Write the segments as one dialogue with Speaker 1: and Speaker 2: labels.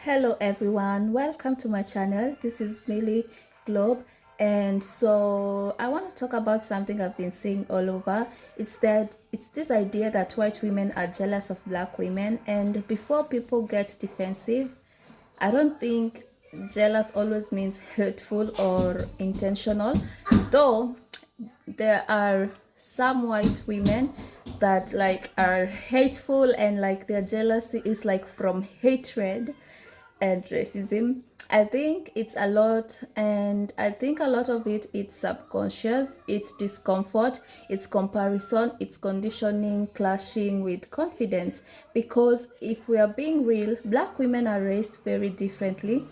Speaker 1: Hello everyone, welcome to my channel. This is Millie Globe, and so I want to talk about something I've been seeing all over. It's this idea that white women are jealous of black women, and before people get defensive, I don't think jealous always means hurtful or intentional, though there are some white women that are hateful, and their jealousy is from hatred and racism. I think it's a lot, and I think a lot of it it's subconscious, it's discomfort, it's comparison, it's conditioning clashing with confidence. Because if we are being real, black women are raised very differently.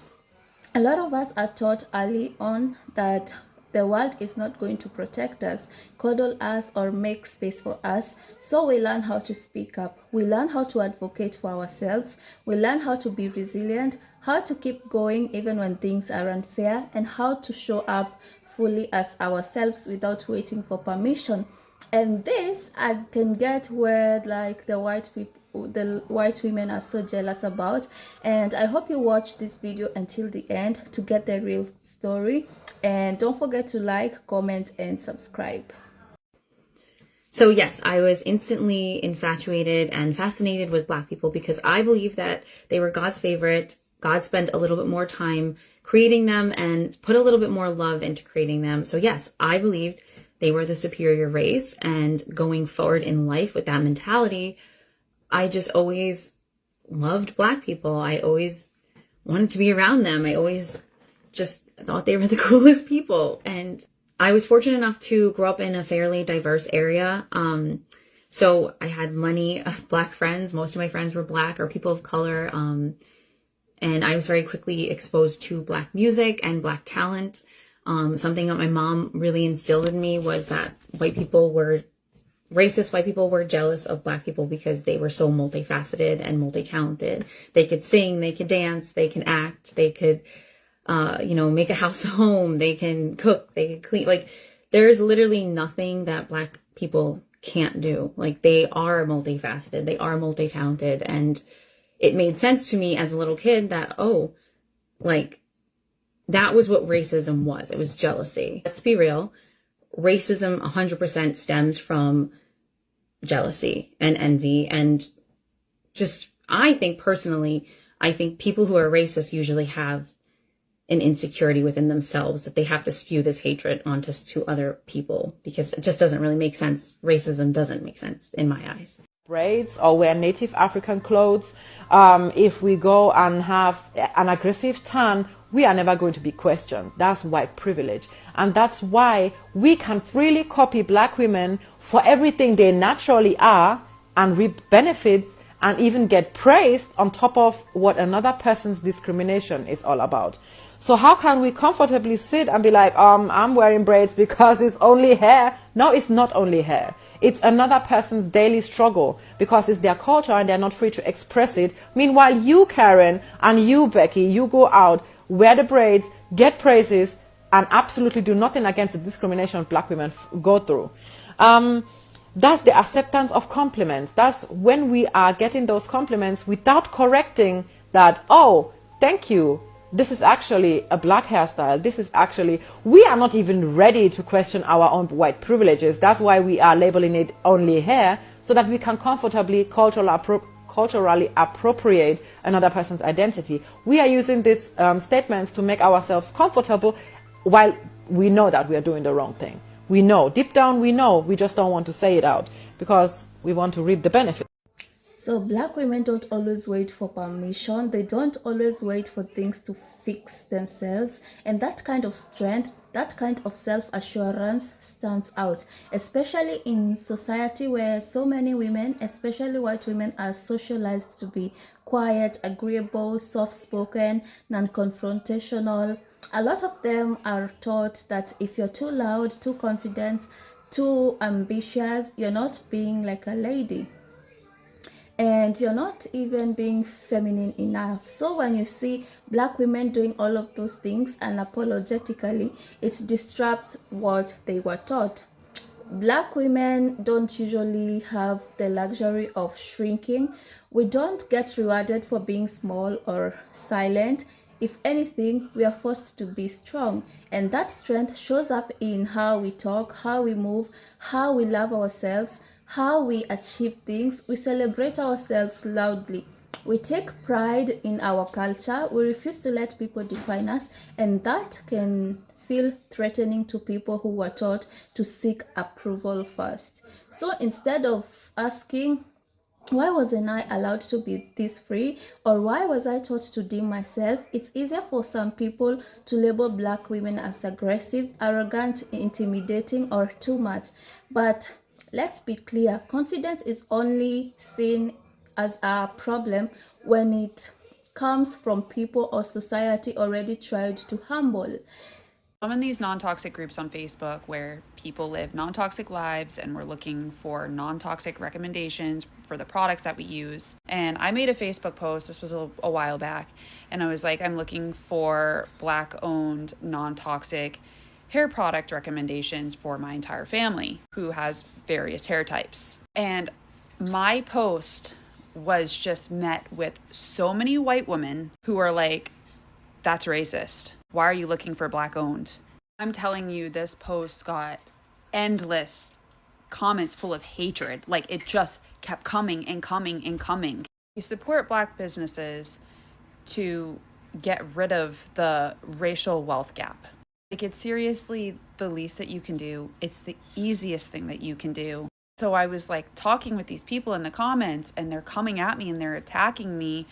Speaker 1: A lot of us are taught early on that the world is not going to protect us, cuddle us, or make space for us. So we learn how to speak up. We learn how to advocate for ourselves. We learn how to be resilient, how to keep going even when things are unfair, and how to show up fully as ourselves without waiting for permission. And this I can get where the white women are so jealous about. And I hope you watch this video until the end to get the real story. And don't forget to like, comment, and subscribe.
Speaker 2: So yes, I was instantly infatuated and fascinated with Black people because I believe that they were God's favorite. God spent a little bit more time creating them and put a little bit more love into creating them. So yes, I believed they were the superior race, and going forward in life with that mentality, I just always loved Black people. I always wanted to be around them. I always just thought they were the coolest people. And I was fortunate enough to grow up in a fairly diverse area. So I had many Black friends. Most of my friends were Black or people of color. And I was very quickly exposed to Black music and Black talent. Something that my mom really instilled in me was that white people were jealous of Black people because they were so multifaceted and multi-talented. They could sing, they could dance, they can act, they could, make a house a home, they can cook, they can clean. Like, there's literally nothing that Black people can't do. Like, they are multifaceted, they are multi-talented. And it made sense to me as a little kid that, that was what racism was. It was jealousy. Let's be real. Racism 100% stems from jealousy and envy. And just, I think people who are racist usually have an insecurity within themselves that they have to spew this hatred onto to other people, because it just doesn't really make sense. Racism doesn't make sense in my eyes.
Speaker 3: Braids or wear native African clothes. If we go and have an aggressive tan, we are never going to be questioned. That's white privilege. And that's why we can freely copy Black women for everything they naturally are and reap benefits and even get praised on top of what another person's discrimination is all about. So how can we comfortably sit and be like, I'm wearing braids because it's only hair? No, it's not only hair. It's another person's daily struggle because it's their culture and they're not free to express it. Meanwhile, you, Karen, and you, Becky, you go out, wear the braids, get praises, and absolutely do nothing against the discrimination Black women go through. That's the acceptance of compliments. That's when we are getting those compliments without correcting that, oh, thank you. This is actually a Black hairstyle. This is actually, we are not even ready to question our own white privileges. That's why we are labeling it only hair, so that we can comfortably culturally appropriate another person's identity. We are using these statements to make ourselves comfortable while we know that we are doing the wrong thing. We know, deep down we know, we just don't want to say it out because we want to reap the benefit.
Speaker 1: So Black women don't always wait for permission. They don't always wait for things to fix themselves. And that kind of strength, that kind of self-assurance stands out, especially in society where so many women, especially white women, are socialized to be quiet, agreeable, soft-spoken, non-confrontational. A lot of them are taught that if you're too loud, too confident, too ambitious, you're not being like a lady, and you're not even being feminine enough. So when you see Black women doing all of those things unapologetically, it disrupts what they were taught. Black women don't usually have the luxury of shrinking. We don't get rewarded for being small or silent. If anything, we are forced to be strong, and that strength shows up in how we talk, how we move, how we love ourselves, how we achieve things. We celebrate ourselves loudly. We take pride in our culture. We refuse to let people define us, and that can feel threatening to people who were taught to seek approval first. So instead of asking, why wasn't I allowed to be this free? Or why was I taught to dim myself? It's easier for some people to label Black women as aggressive, arrogant, intimidating, or too much. But let's be clear, confidence is only seen as a problem when it comes from people or society already tried to humble.
Speaker 4: I'm in these non-toxic groups on Facebook where people live non-toxic lives and we're looking for non-toxic recommendations for the products that we use. And I made a Facebook post, this was a while back, and I was like, I'm looking for Black-owned, non-toxic hair product recommendations for my entire family who has various hair types. And my post was just met with so many white women who are like, that's racist. Why are you looking for Black owned? I'm telling you, this post got endless comments full of hatred. Like, it just kept coming and coming and coming. You support Black businesses to get rid of the racial wealth gap. Like, it's seriously the least that you can do. It's the easiest thing that you can do. So I was like talking with these people in the comments, and they're coming at me and they're attacking me.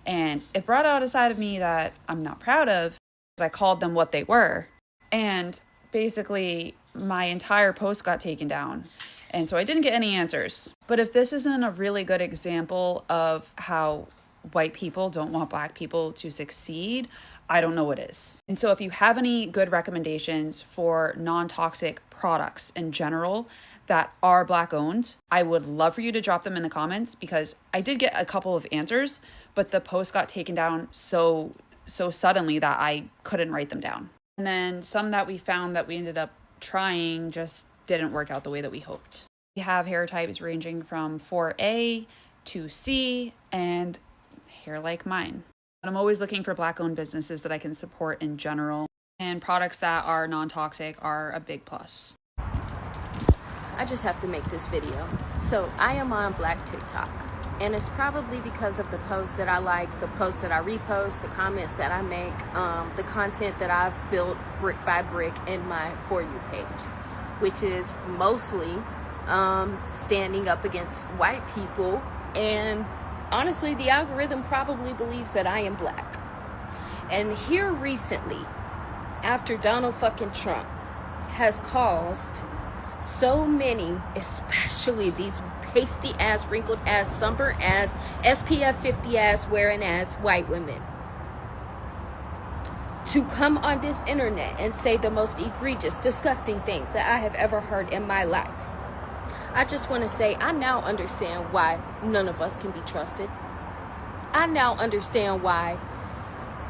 Speaker 4: And it brought out a side of me that I'm not proud of. I called them what they were. And basically, my entire post got taken down. And so I didn't get any answers. But if this isn't a really good example of how white people don't want Black people to succeed, I don't know what is. And so if you have any good recommendations for non-toxic products in general that are Black owned, I would love for you to drop them in the comments, because I did get a couple of answers, but the post got taken down so suddenly that I couldn't write them down. And then some that we found that we ended up trying just didn't work out the way that we hoped. We have hair types ranging from 4A to C and hair like mine. But I'm always looking for Black-owned businesses that I can support in general, and products that are non-toxic are a big plus.
Speaker 5: I just have to make this video. So I am on Black TikTok, and it's probably because of the posts that I like, the posts that I repost, the comments that I make, the content that I've built brick by brick in my For You page, which is mostly standing up against white people. And honestly, the algorithm probably believes that I am Black. And here recently, after Donald fucking Trump has caused so many, especially these pasty ass, wrinkled ass, sunburned ass, SPF 50 ass wearing ass white women, to come on this internet and say the most egregious, disgusting things that I have ever heard in my life. I just want to say, I now understand why none of us can be trusted. I now understand why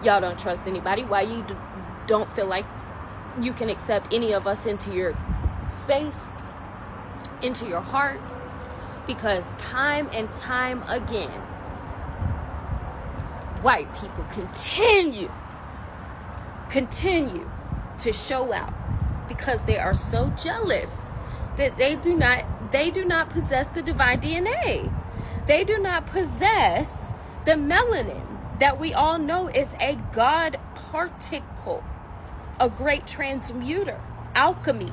Speaker 5: y'all don't trust anybody, why you don't feel like you can accept any of us into your space, into your heart, because time and time again, white people continue to show out because they are so jealous that they do not possess the divine DNA. They do not possess the melanin that we all know is a God particle, a great transmuter, alchemy.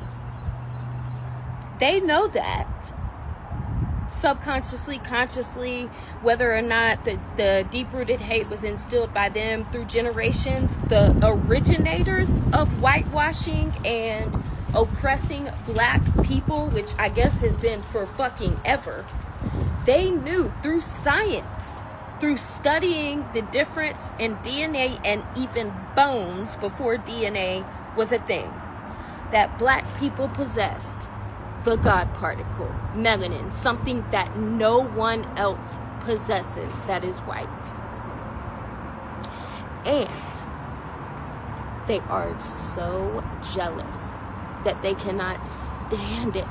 Speaker 5: They know that subconsciously, consciously, whether or not the deep-rooted hate was instilled by them through generations. The originators of whitewashing and oppressing Black people, which I guess has been for fucking ever, they knew through science, through studying the difference in DNA and even bones before DNA was a thing, that Black people possessed the God particle, melanin, something that no one else possesses that is white. And they are so jealous that they cannot stand it.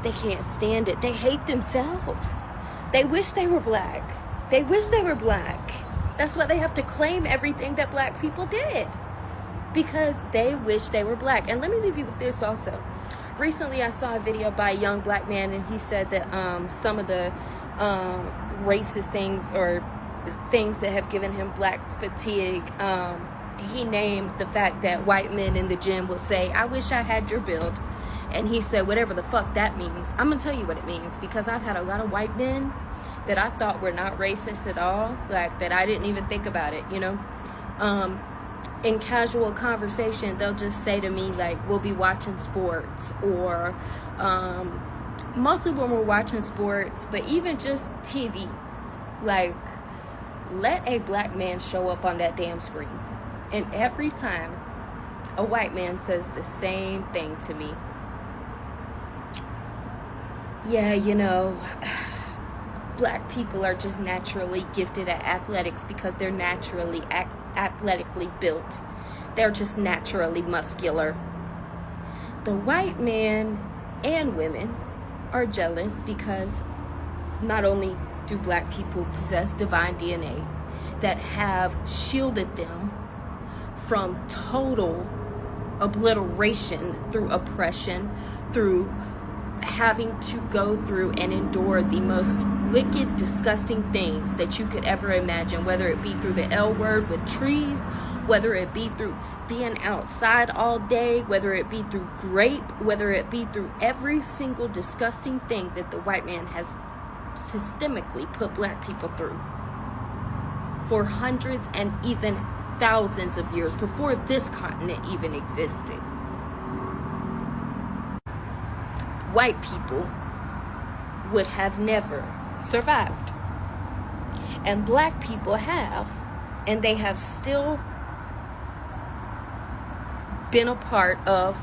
Speaker 5: They can't stand it. They hate themselves. They wish they were black. They wish they were black. That's why they have to claim everything that black people did, because they wish they were black. And let me leave you with this also. Recently, I saw a video by a young black man, and he said that some of the racist things or things that have given him black fatigue, he named the fact that white men in the gym will say, "I wish I had your build." And he said, whatever the fuck that means. I'm gonna tell you what it means, because I've had a lot of white men that I thought were not racist at all, like that I didn't even think about it, you know. In casual conversation, they'll just say to me, like, we'll be watching sports, or mostly when we're watching sports, but even just TV, like, let a black man show up on that damn screen. And every time a white man says the same thing to me, yeah, you know, black people are just naturally gifted at athletics because they're naturally athletically built. They're just naturally muscular. The white men and women are jealous because not only do black people possess divine DNA that have shielded them from total obliteration through oppression, through having to go through and endure the most wicked, disgusting things that you could ever imagine, whether it be through the L word with trees, whether it be through being outside all day, whether it be through grape, whether it be through every single disgusting thing that the white man has systemically put black people through for hundreds and even thousands of years before this continent even existed. White people would have never survived. And black people have, and they have still been a part of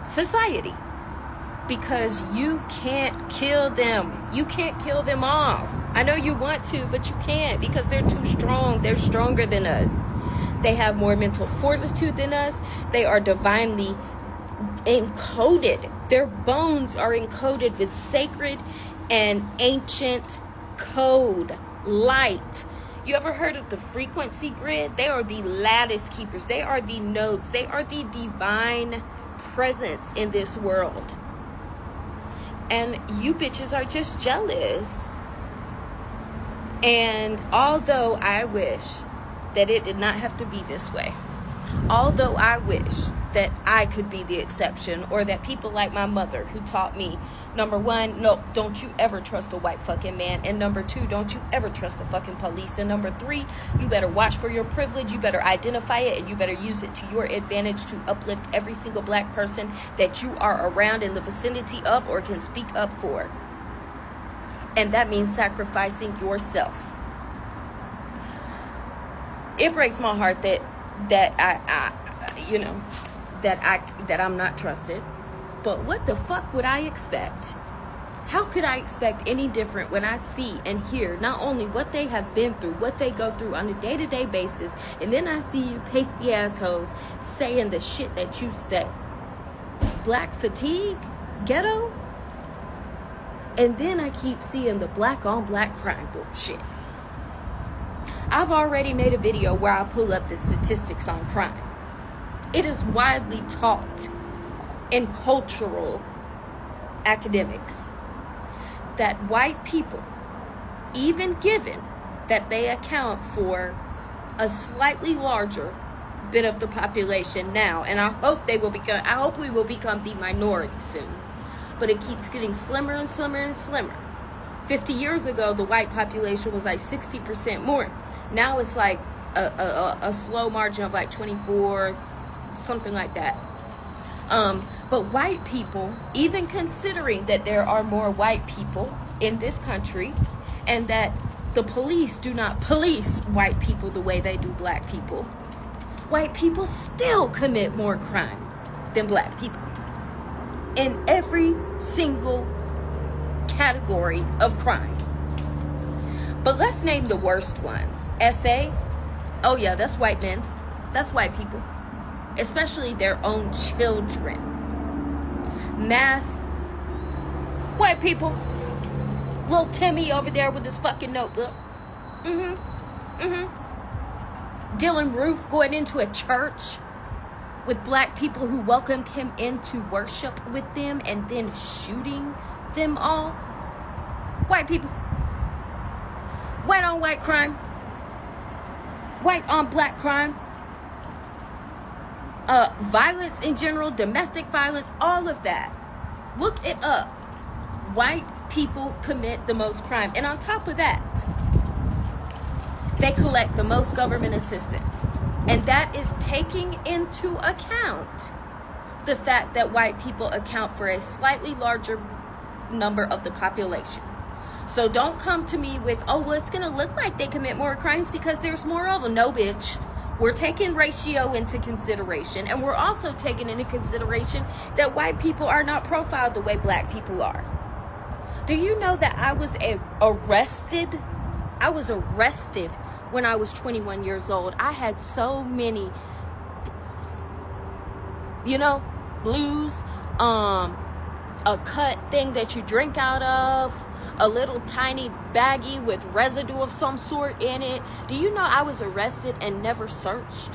Speaker 5: society, because you can't kill them. You can't kill them off. I know you want to, but you can't, because they're too strong. They're stronger than us. They have more mental fortitude than us. They are divinely encoded. Their bones are encoded with sacred and ancient code, light. You ever heard of the frequency grid? They are the lattice keepers. They are the nodes. They are the divine presence in this world. And you bitches are just jealous. And although I wish that it did not have to be this way, although I wish that I could be the exception, or that people like my mother, who taught me, number one, no, don't you ever trust a white fucking man, and number two, don't you ever trust the fucking police, and number three, you better watch for your privilege, you better identify it, and you better use it to your advantage to uplift every single black person that you are around, in the vicinity of, or can speak up for. And that means sacrificing yourself. It breaks my heart that I'm not trusted. But what the fuck would I expect? How could I expect any different when I see and hear not only what they have been through, what they go through on a day-to-day basis, and then I see you pasty assholes saying the shit that you say. Black fatigue? Ghetto? And then I keep seeing the black on black crime bullshit. I've already made a video where I pull up the statistics on crime. It is widely taught in cultural academics that white people, even given that they account for a slightly larger bit of the population now, and I hope we will become the minority soon, but it keeps getting slimmer and slimmer and slimmer. 50 years ago, the white population was like 60% more. Now it's like a slow margin of like 24, something like that. But white people, even considering that there are more white people in this country, and that the police do not police white people the way they do black people, white people still commit more crime than black people in every single category of crime. But let's name the worst ones. SA, oh yeah, that's white men. That's white people. especially their own children. Mass white people. Little Timmy over there with his fucking notebook. Dylan Roof going into a church with black people who welcomed him in to worship with them and then shooting them all. White people. White on white crime. White on black crime. Violence in general, domestic violence, all of that. Look it up. White people commit the most crime. And on top of that, they collect the most government assistance. And that is taking into account the fact that white people account for a slightly larger number of the population. So don't come to me with, oh, well, it's going to look like they commit more crimes because there's more of them. No, bitch. We're taking ratio into consideration. And we're also taking into consideration that white people are not profiled the way black people are. Do you know that I was arrested? I was arrested when I was 21 years old. I had so many blues, a cut thing that you drink out of, a little tiny baggie with residue of some sort in it. Do you know I was arrested and never searched?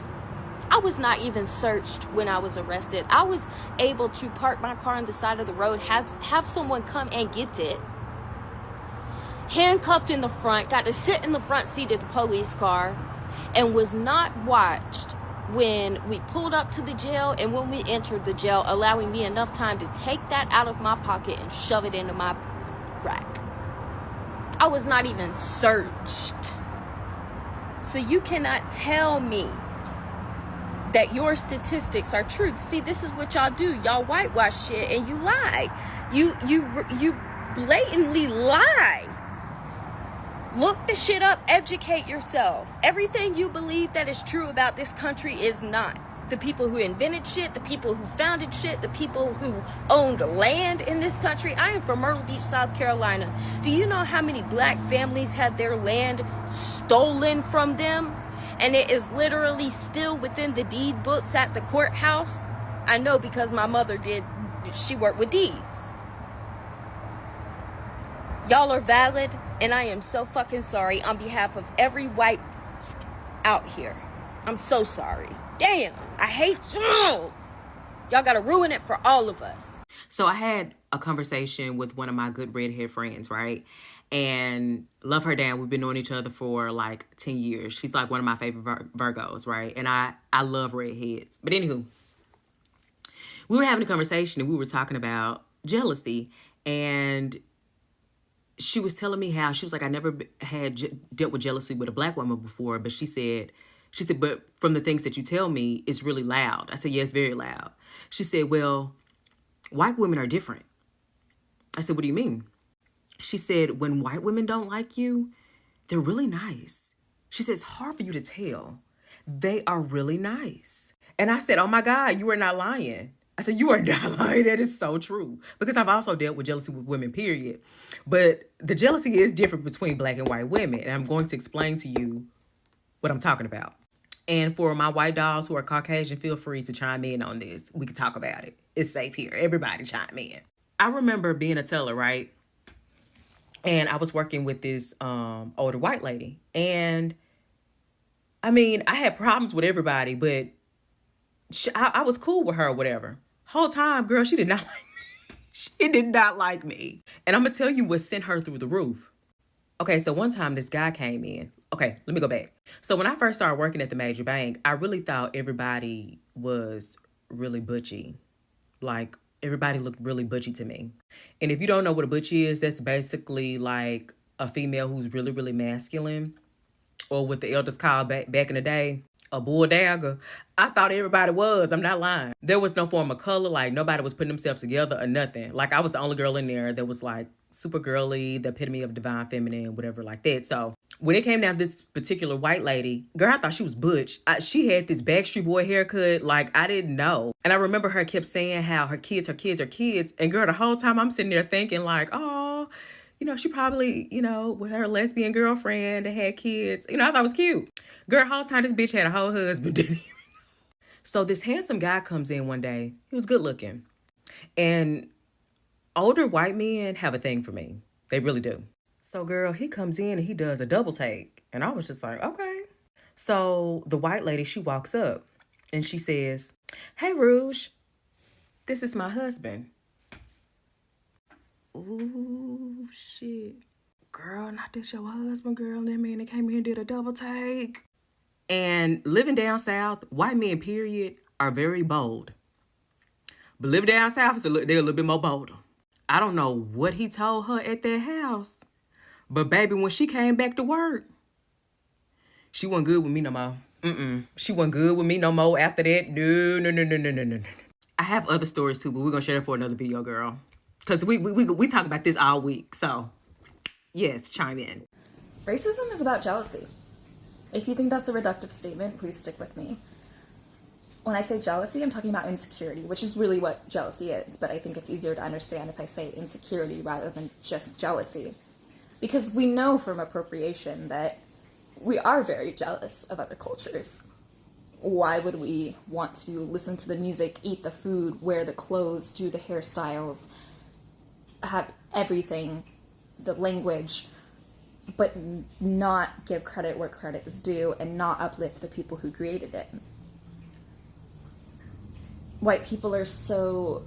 Speaker 5: I was not even searched when I was arrested. I was able to park my car on the side of the road, have someone come and get it, handcuffed in the front, got to sit in the front seat of the police car, and was not watched when we pulled up to the jail and when we entered the jail, allowing me enough time to take that out of my pocket and shove it into my rack. I was not even searched. So you cannot tell me that your statistics are true. See, this is what y'all do. Y'all whitewash shit and you lie. You blatantly lie. Look the shit up, educate yourself. Everything you believe that is true about this country is not. The people who invented shit, the people who founded shit, the people who owned land in this country. I am from Myrtle Beach, South Carolina. Do you know how many black families had their land stolen from them? And it is literally still within the deed books at the courthouse. I know because my mother she worked with deeds. Y'all are valid, and I am so fucking sorry on behalf of every white out here. I'm so sorry. Damn, I hate y'all. Y'all gotta ruin it for all of us.
Speaker 6: So I had a conversation with one of my good redhead friends, right? And love her down. We've been knowing each other for like 10 years. She's like one of my favorite Virgos, right? And I love redheads. But anywho, we were having a conversation and we were talking about jealousy. And she was telling me how, she was like, I never had dealt with jealousy with a black woman before. But she said, but from the things that you tell me, it's really loud. I said, yes, very loud. She said, well, white women are different. I said, what do you mean? She said, when white women don't like you, they're really nice. She said, it's hard for you to tell. They are really nice. And I said, oh my God, you are not lying. I said, you are not lying. That is so true. Because I've also dealt with jealousy with women, period. But the jealousy is different between black and white women. And I'm going to explain to you what I'm talking about. And for my white dolls who are Caucasian, feel free to chime in on this. We can talk about it. It's safe here. Everybody chime in. I remember being a teller, right? And I was working with this older white lady. And I mean, I had problems with everybody, but I was cool with her or whatever. Whole time, girl, she did not like me. She did not like me. And I'm going to tell you what sent her through the roof. Okay, so one time this guy came in. Okay, let me go back. So when I first started working at the major bank, I really thought everybody was really butchy. Like, everybody looked really butchy to me. And if you don't know what a butchy is, that's basically like a female who's really, really masculine. Or what the elders called back in the day, a bull dagger. I thought everybody was. I'm not lying. There was no form of color. Like, nobody was putting themselves together or nothing. Like, I was the only girl in there that was like super girly, the epitome of divine feminine, whatever like that. So when it came down to this particular white lady, girl, I thought she was butch. She had this Backstreet Boy haircut. Like, I didn't know. And I remember her kept saying how her kids. And girl, the whole time I'm sitting there thinking like, oh, she probably, with her lesbian girlfriend that had kids. I thought it was cute. Girl, whole time this bitch had a whole husband. So this handsome guy comes in one day. He was good looking. And older white men have a thing for me. They really do. So girl, he comes in and he does a double take. And I was just like, okay. So the white lady, she walks up and she says, "Hey Rouge, this is my husband." Ooh, shit. Girl, not this your husband, girl. That man that came here and did a double take. And living down south, white men, period, are very bold. But living down south, they're a little bit more bolder. I don't know what he told her at that house. But baby, when she came back to work, she wasn't good with me no more. She wasn't good with me no more after that. No. I have other stories too, but we're going to share it for another video, girl. Because we talk about this all week. So, yes, chime in.
Speaker 1: Racism is about jealousy. If you think that's a reductive statement, please stick with me. When I say jealousy, I'm talking about insecurity, which is really what jealousy is, but I think it's easier to understand if I say insecurity rather than just jealousy. Because we know from appropriation that we are very jealous of other cultures. Why would we want to listen to the music, eat the food, wear the clothes, do the hairstyles, have everything, the language, but not give credit where credit is due and not uplift the people who created it? White people are so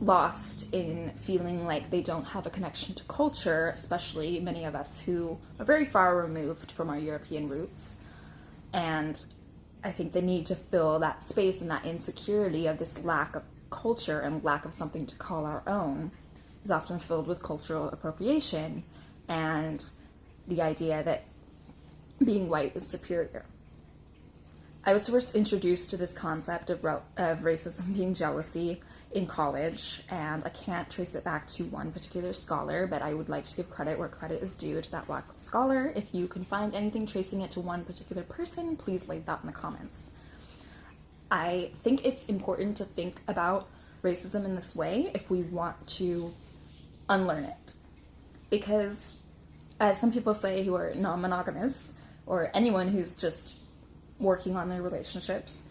Speaker 1: lost in feeling like they don't have a connection to culture, especially many of us who are very far removed from our European roots. And I think the need to fill that space and that insecurity of this lack of culture and lack of something to call our own is often filled with cultural appropriation and the idea that being white is superior. I was first introduced to this concept of racism being jealousy in college, and I can't trace it back to one particular scholar, but I would like to give credit where credit is due to that Black scholar. If you can find anything tracing it to one particular person, please leave that in the comments. I think it's important to think about racism in this way if we want to unlearn it. Because, as some people say who are non-monogamous, or anyone who's just working on their relationships,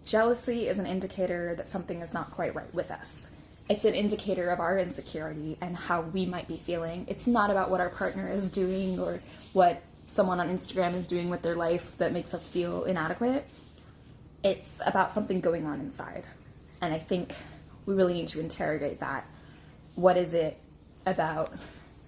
Speaker 1: jealousy is an indicator that something is not quite right with us. It's an indicator of our insecurity and how we might be feeling. It's not about what our partner is doing or what someone on Instagram is doing with their life that makes us feel inadequate. It's about something going on inside. And I think we really need to interrogate that. What is it about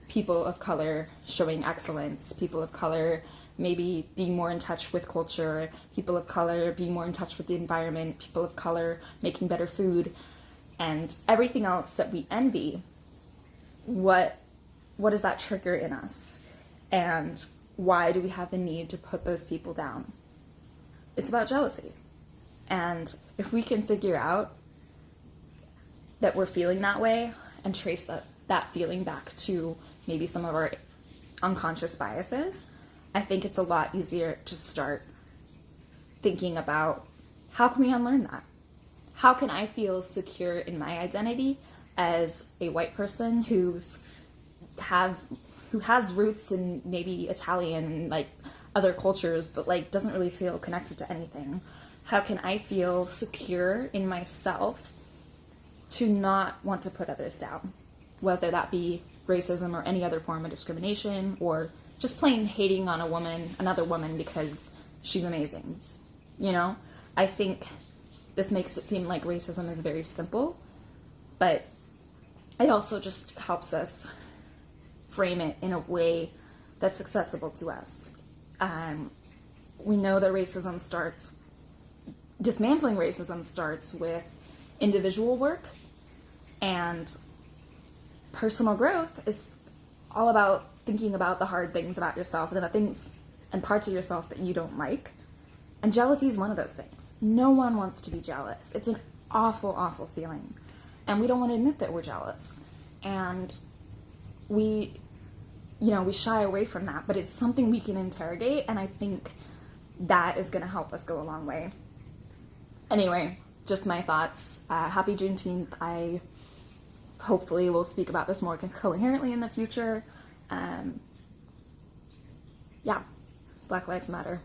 Speaker 1: people of color showing excellence, people of color maybe being more in touch with culture, people of color being more in touch with the environment, people of color making better food, and everything else that we envy? What does that trigger in us? And why do we have the need to put those people down? It's about jealousy. And if we can figure out that we're feeling that way and trace that feeling back to maybe some of our unconscious biases, I think it's a lot easier to start thinking about how can we unlearn that? How can I feel secure in my identity as a white person who has roots in maybe Italian and like other cultures, but like doesn't really feel connected to anything? How can I feel secure in myself to not want to put others down, whether that be racism or any other form of discrimination, or just plain hating on another woman because she's amazing? You know, I think this makes it seem like racism is very simple, but it also just helps us frame it in a way that's accessible to us. We know that dismantling racism starts with individual work, and personal growth is all about thinking about the hard things about yourself and the things and parts of yourself that you don't like. And jealousy is one of those things. No one wants to be jealous. It's an awful, awful feeling. And we don't want to admit that we're jealous. And we shy away from that, but it's something we can interrogate, and I think that is going to help us go a long way. Anyway, just my thoughts. Happy Juneteenth. I hopefully will speak about this more coherently in the future. Black Lives Matter.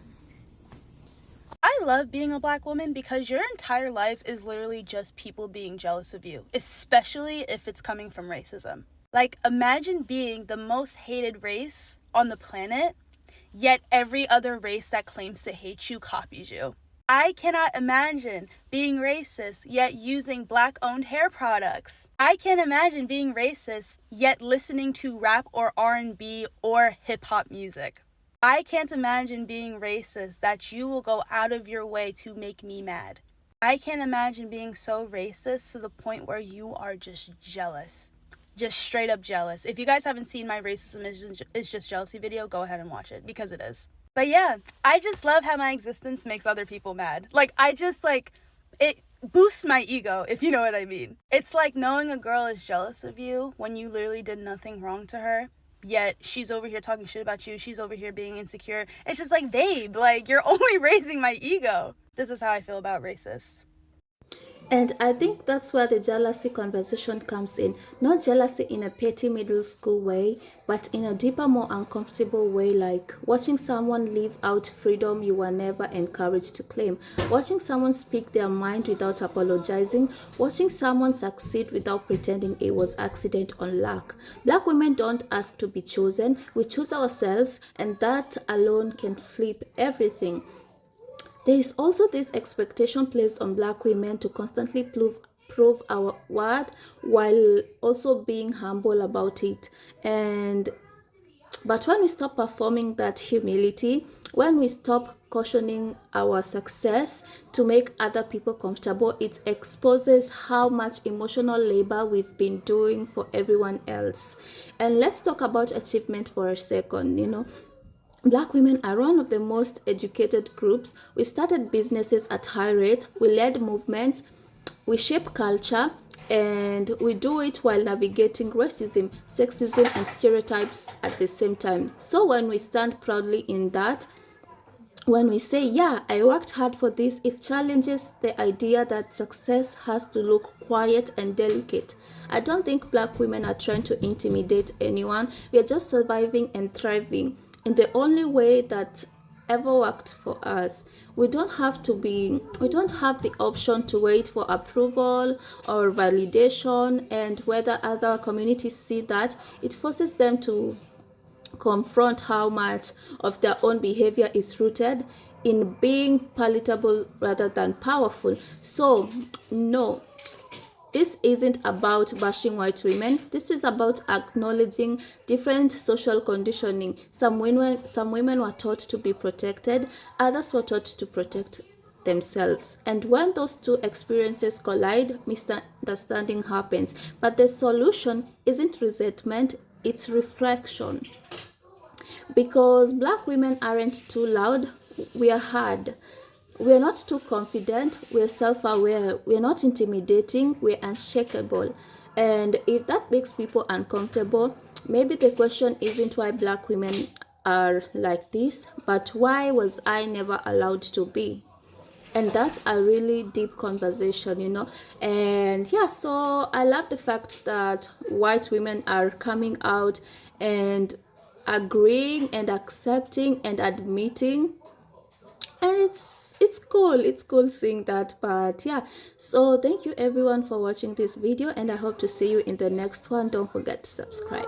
Speaker 5: I
Speaker 7: love being a Black woman because your entire life is literally just people being jealous of you, especially if it's coming from racism. Like, imagine being the most hated race on the planet, yet every other race that claims to hate you copies you. I cannot imagine being racist yet using Black-owned hair products. I can't imagine being racist yet listening to rap or R&B or hip-hop music. I can't imagine being racist that you will go out of your way to make me mad. I can't imagine being so racist to the point where you are just jealous. Just straight up jealous. If you guys haven't seen my racism is just jealousy video, go ahead and watch it because it is. But yeah, I just love how my existence makes other people mad. Like, it boosts my ego, if you know what I mean. It's like knowing a girl is jealous of you when you literally did nothing wrong to her, yet she's over here talking shit about you, she's over here being insecure. It's just like, babe, like, you're only raising my ego. This is how I feel about racists.
Speaker 1: And I think that's where the jealousy conversation comes in. Not jealousy in a petty middle school way, but in a deeper, more uncomfortable way, like watching someone live out freedom you were never encouraged to claim, watching someone speak their mind without apologizing, watching someone succeed without pretending it was accident or luck. Black women don't ask to be chosen, we choose ourselves, and that alone can flip everything. There is also this expectation placed on Black women to constantly prove our worth while also being humble about it. But when we stop performing that humility, when we stop cautioning our success to make other people comfortable, it exposes how much emotional labor we've been doing for everyone else. And let's talk about achievement for a second. Black women are one of the most educated groups. We started businesses at high rates, we led movements, we shape culture, and we do it while navigating racism, sexism, and stereotypes at the same time. So when we stand proudly in that, when we say, yeah, I worked hard for this, it challenges the idea that success has to look quiet and delicate. I don't think Black women are trying to intimidate anyone. We are just surviving and thriving in the only way that ever worked for us. We don't have the option to wait for approval or validation, and whether other communities see that, it forces them to confront how much of their own behavior is rooted in being palatable rather than powerful. So, no, this isn't about bashing white women. This is about acknowledging different social conditioning. Some women were taught to be protected, others were taught to protect themselves. And when those two experiences collide, misunderstanding happens. But the solution isn't resentment, it's reflection. Because Black women aren't too loud, we are hard. We're not too confident, we're self-aware, we're not intimidating, we're unshakable. And if that makes people uncomfortable, maybe the question isn't why Black women are like this, but why was I never allowed to be? And that's a really deep conversation. And yeah, so I love the fact that white women are coming out and agreeing and accepting and admitting, and it's cool seeing that. But yeah, so thank you everyone for watching this video, and I hope to see you in the next one. Don't forget to subscribe.